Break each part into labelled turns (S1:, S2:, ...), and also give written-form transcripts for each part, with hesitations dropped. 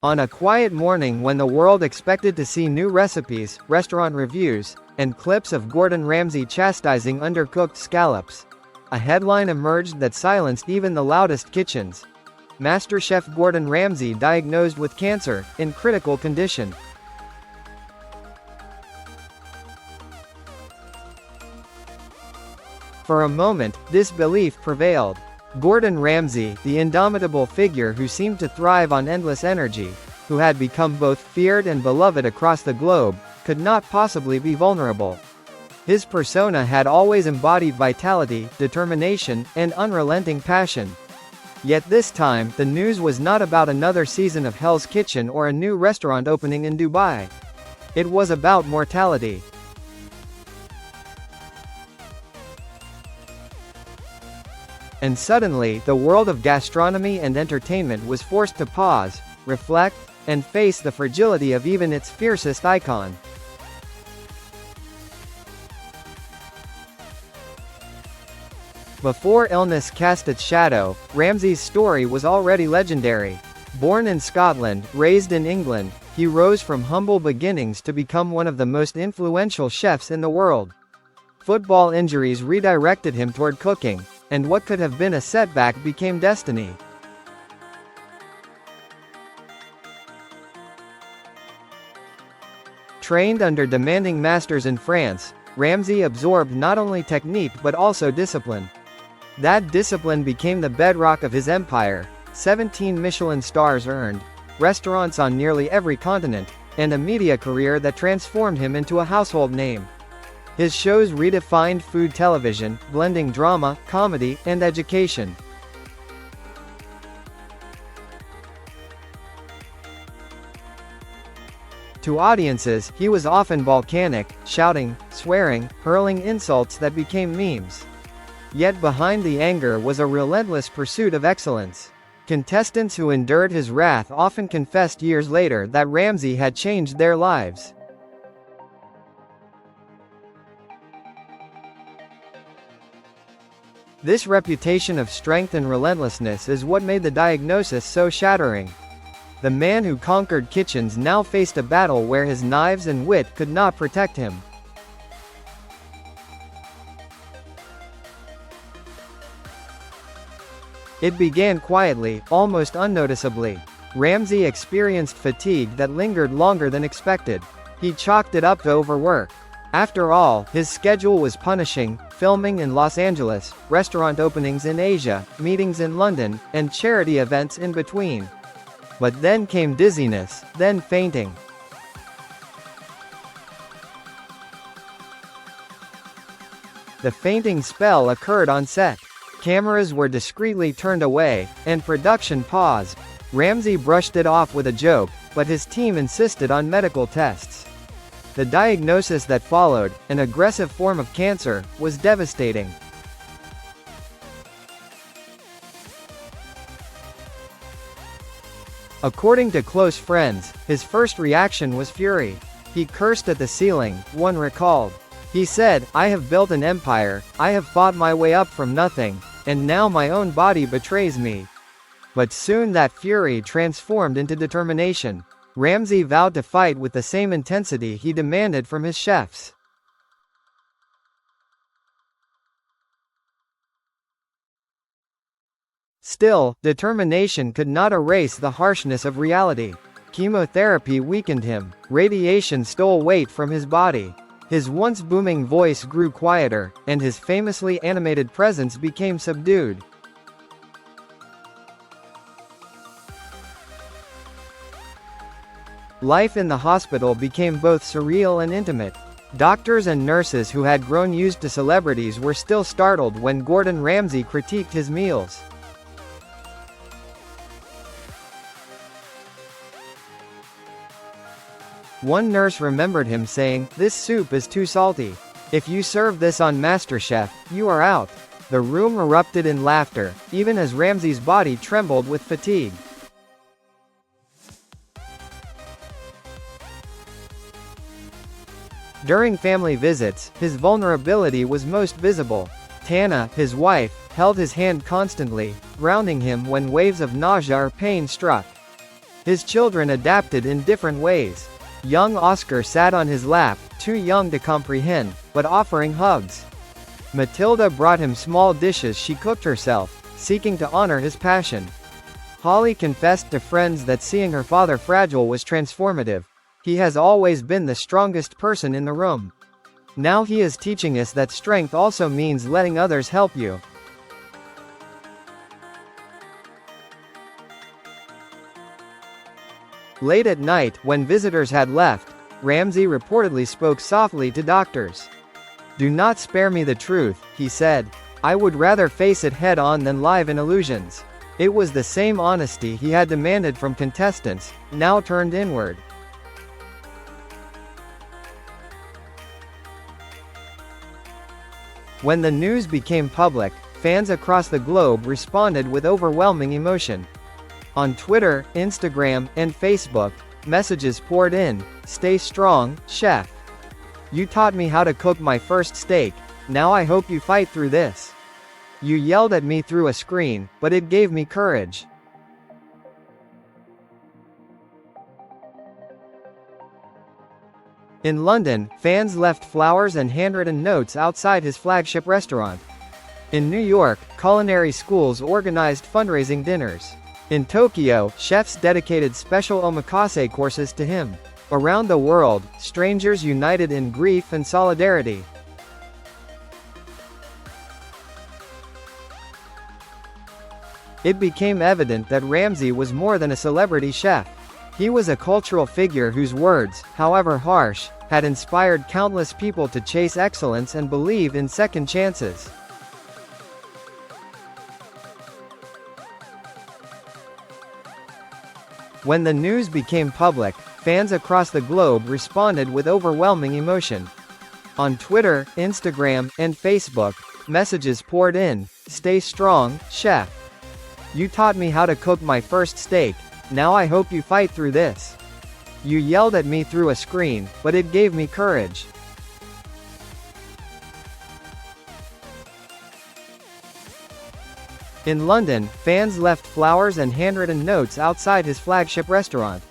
S1: On a quiet morning when the world expected to see new recipes, restaurant reviews, and clips of Gordon Ramsay chastising undercooked scallops, a headline emerged that silenced even the loudest kitchens. MasterChef Gordon Ramsay diagnosed with cancer, in critical condition. For a moment, disbelief prevailed. Gordon Ramsay, the indomitable figure who seemed to thrive on endless energy, who had become both feared and beloved across the globe, could not possibly be vulnerable. His persona had always embodied vitality, determination, and unrelenting passion. Yet this time, the news was not about another season of Hell's Kitchen or a new restaurant opening in Dubai. It was about mortality. And suddenly, the world of gastronomy and entertainment was forced to pause, reflect, and face the fragility of even its fiercest icon. Before illness cast its shadow, Ramsay's story was already legendary. Born in Scotland, raised in England, he rose from humble beginnings to become one of the most influential chefs in the world. Football injuries redirected him toward cooking, and what could have been a setback became destiny. Trained under demanding masters in France, Ramsay absorbed not only technique but also discipline. That discipline became the bedrock of his empire: 17 Michelin stars earned, restaurants on nearly every continent, and a media career that transformed him into a household name. His shows redefined food television, blending drama, comedy, and education. To audiences, he was often volcanic, shouting, swearing, hurling insults that became memes. Yet behind the anger was a relentless pursuit of excellence. Contestants who endured his wrath often confessed years later that Ramsay had changed their lives. This reputation of strength and relentlessness is what made the diagnosis so shattering. The man who conquered kitchens now faced a battle where his knives and wit could not protect him. It began quietly, almost unnoticeably. Ramsay experienced fatigue that lingered longer than expected. He chalked it up to overwork. After all, his schedule was punishing: filming in Los Angeles, restaurant openings in Asia, meetings in London, and charity events in between. But then came dizziness, then fainting. The fainting spell occurred on set. Cameras were discreetly turned away, and production paused. Ramsay brushed it off with a joke, but his team insisted on medical tests. The diagnosis that followed, an aggressive form of cancer, was devastating. According to close friends, his first reaction was fury. He cursed at the ceiling, one recalled. He said, "I have built an empire, I have fought my way up from nothing, and now my own body betrays me." But soon that fury transformed into determination. Ramsay vowed to fight with the same intensity he demanded from his chefs. Still, determination could not erase the harshness of reality. Chemotherapy weakened him. Radiation stole weight from his body. His once booming voice grew quieter, and his famously animated presence became subdued. Life in the hospital became both surreal and intimate. Doctors and nurses who had grown used to celebrities were still startled when Gordon Ramsay critiqued his meals. One nurse remembered him saying, "This soup is too salty. If you serve this on MasterChef, you are out." The room erupted in laughter, even as Ramsay's body trembled with fatigue. During family visits, his vulnerability was most visible. Tana, his wife, held his hand constantly, grounding him when waves of nausea or pain struck. His children adapted in different ways. Young Oscar sat on his lap, too young to comprehend, but offering hugs. Matilda brought him small dishes she cooked herself, seeking to honor his passion. Holly confessed to friends that seeing her father fragile was transformative. He has always been the strongest person in the room. Now he is teaching us that strength also means letting others help you. Late at night, when visitors had left, Ramsay reportedly spoke softly to doctors. "Do not spare me the truth," he said. "I would rather face it head-on than live in illusions." It was the same honesty he had demanded from contestants, now turned inward. When the news became public, fans across the globe responded with overwhelming emotion. On Twitter, Instagram, and Facebook, messages poured in. "Stay strong, chef. You taught me how to cook my first steak, now I hope you fight through this. You yelled at me through a screen, but it gave me courage." In London, fans left flowers and handwritten notes outside his flagship restaurant. In New York, culinary schools organized fundraising dinners. In Tokyo, chefs dedicated special omakase courses to him. Around the world, strangers united in grief and solidarity. It became evident that Ramsay was more than a celebrity chef. He was a cultural figure whose words, however harsh, had inspired countless people to chase excellence and believe in second chances. When the news became public, fans across the globe responded with overwhelming emotion. On Twitter, Instagram, and Facebook, messages poured in. "Stay strong, chef. You taught me how to cook my first steak, now I hope you fight through this. You yelled at me through a screen, but it gave me courage." In London, fans left flowers and handwritten notes outside his flagship restaurant.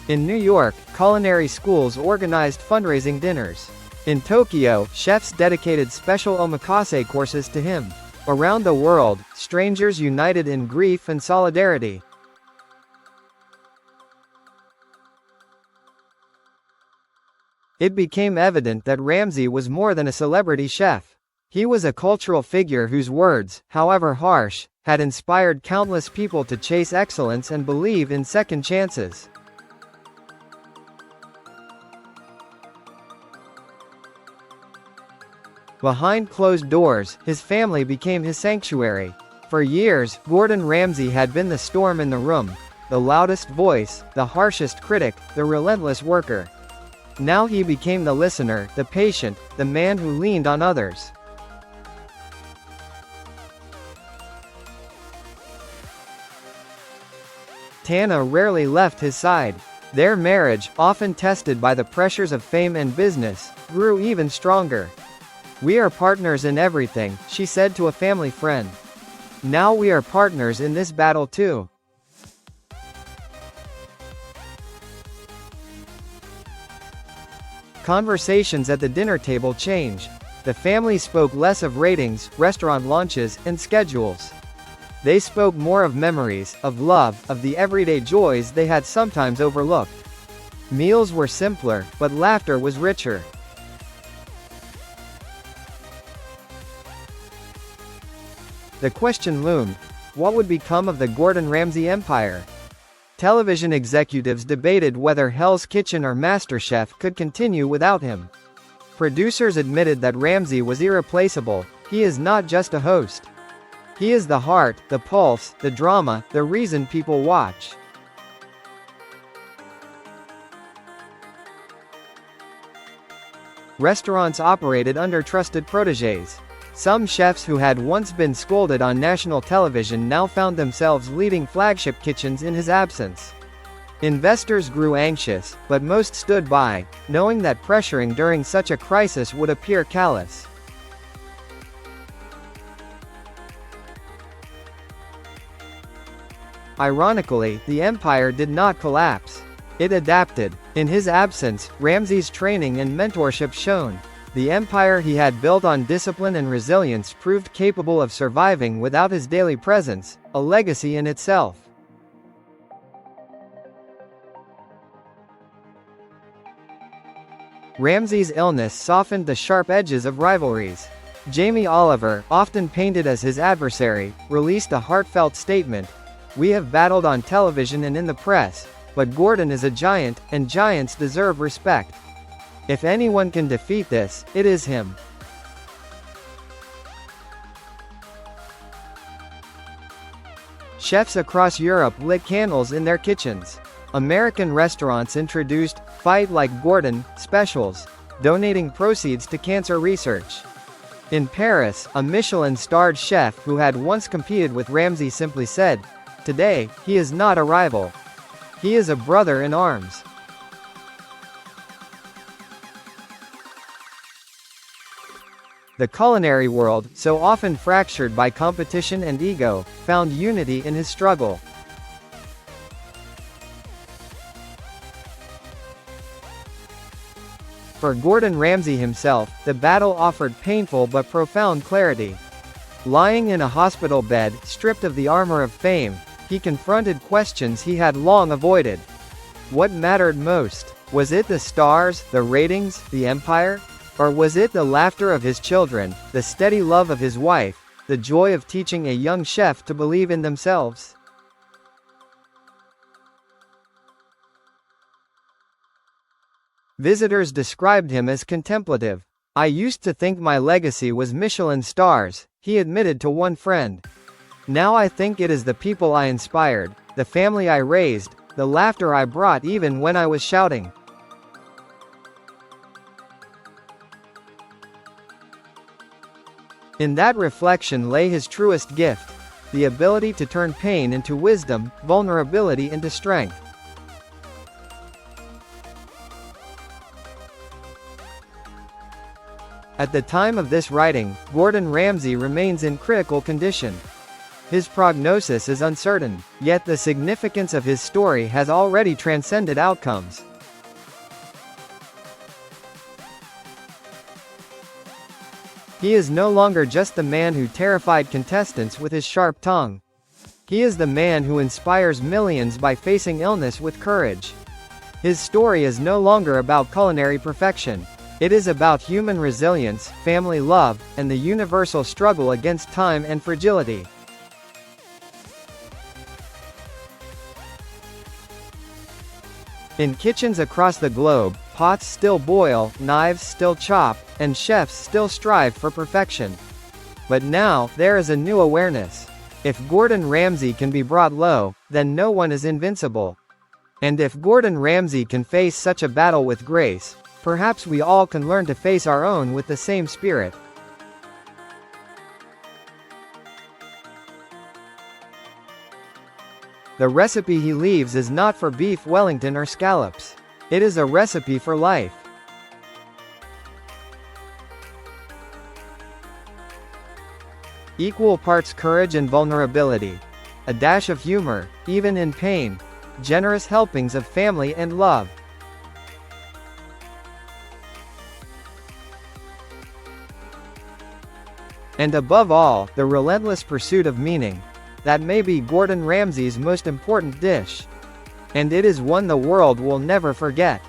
S1: In New York, culinary schools organized fundraising dinners. In Tokyo, chefs dedicated special omakase courses to him. Around the world, strangers united in grief and solidarity. It became evident that Ramsay was more than a celebrity chef. He was a cultural figure whose words, however harsh, had inspired countless people to chase excellence and believe in second chances. Behind closed doors, his family became his sanctuary. For years, Gordon Ramsay had been the storm in the room, the loudest voice, the harshest critic, the relentless worker. Now he became the listener, the patient, the man who leaned on others. Tana rarely left his side. Their marriage, often tested by the pressures of fame and business, grew even stronger. "We are partners in everything," she said to a family friend. "Now we are partners in this battle too." Conversations at the dinner table changed. The family spoke less of ratings, restaurant launches, and schedules. They spoke more of memories, of love, of the everyday joys they had sometimes overlooked. Meals were simpler, but laughter was richer. The question loomed: what would become of the Gordon Ramsay empire? Television executives debated whether Hell's Kitchen or MasterChef could continue without him. Producers admitted that Ramsay was irreplaceable. He is not just a host. He is the heart, the pulse, the drama, the reason people watch. Restaurants operated under trusted protégés. Some chefs who had once been scolded on national television now found themselves leading flagship kitchens in his absence. Investors grew anxious, but most stood by, knowing that pressuring during such a crisis would appear callous. Ironically, the empire did not collapse. It adapted. In his absence, Ramsay's training and mentorship shone. The empire he had built on discipline and resilience proved capable of surviving without his daily presence, a legacy in itself. Ramsay's illness softened the sharp edges of rivalries. Jamie Oliver, often painted as his adversary, released a heartfelt statement: "We have battled on television and in the press, but Gordon is a giant, and giants deserve respect. If anyone can defeat this, it is him." Chefs across Europe lit candles in their kitchens. American restaurants introduced "Fight Like Gordon" specials, donating proceeds to cancer research. In Paris, a Michelin-starred chef who had once competed with Ramsay simply said, "Today, he is not a rival. He is a brother in arms." The culinary world, so often fractured by competition and ego, found unity in his struggle. For Gordon Ramsay himself, the battle offered painful but profound clarity. Lying in a hospital bed, stripped of the armor of fame, he confronted questions he had long avoided. What mattered most? Was it the stars, the ratings, the empire? Or was it the laughter of his children, the steady love of his wife, the joy of teaching a young chef to believe in themselves? Visitors described him as contemplative. "I used to think my legacy was Michelin stars," he admitted to one friend. "Now I think it is the people I inspired, the family I raised, the laughter I brought even when I was shouting." In that reflection lay his truest gift: the ability to turn pain into wisdom, vulnerability into strength. At the time of this writing, Gordon Ramsay remains in critical condition. His prognosis is uncertain, yet the significance of his story has already transcended outcomes. He is no longer just the man who terrified contestants with his sharp tongue. He is the man who inspires millions by facing illness with courage. His story is no longer about culinary perfection. It is about human resilience, family love, and the universal struggle against time and fragility. In kitchens across the globe, pots still boil, knives still chop, and chefs still strive for perfection. But now, there is a new awareness. If Gordon Ramsay can be brought low, then no one is invincible. And if Gordon Ramsay can face such a battle with grace, perhaps we all can learn to face our own with the same spirit. The recipe he leaves is not for beef Wellington or scallops. It is a recipe for life. Equal parts courage and vulnerability. A dash of humor, even in pain. Generous helpings of family and love. And above all, the relentless pursuit of meaning. That may be Gordon Ramsay's most important dish. And it is one the world will never forget.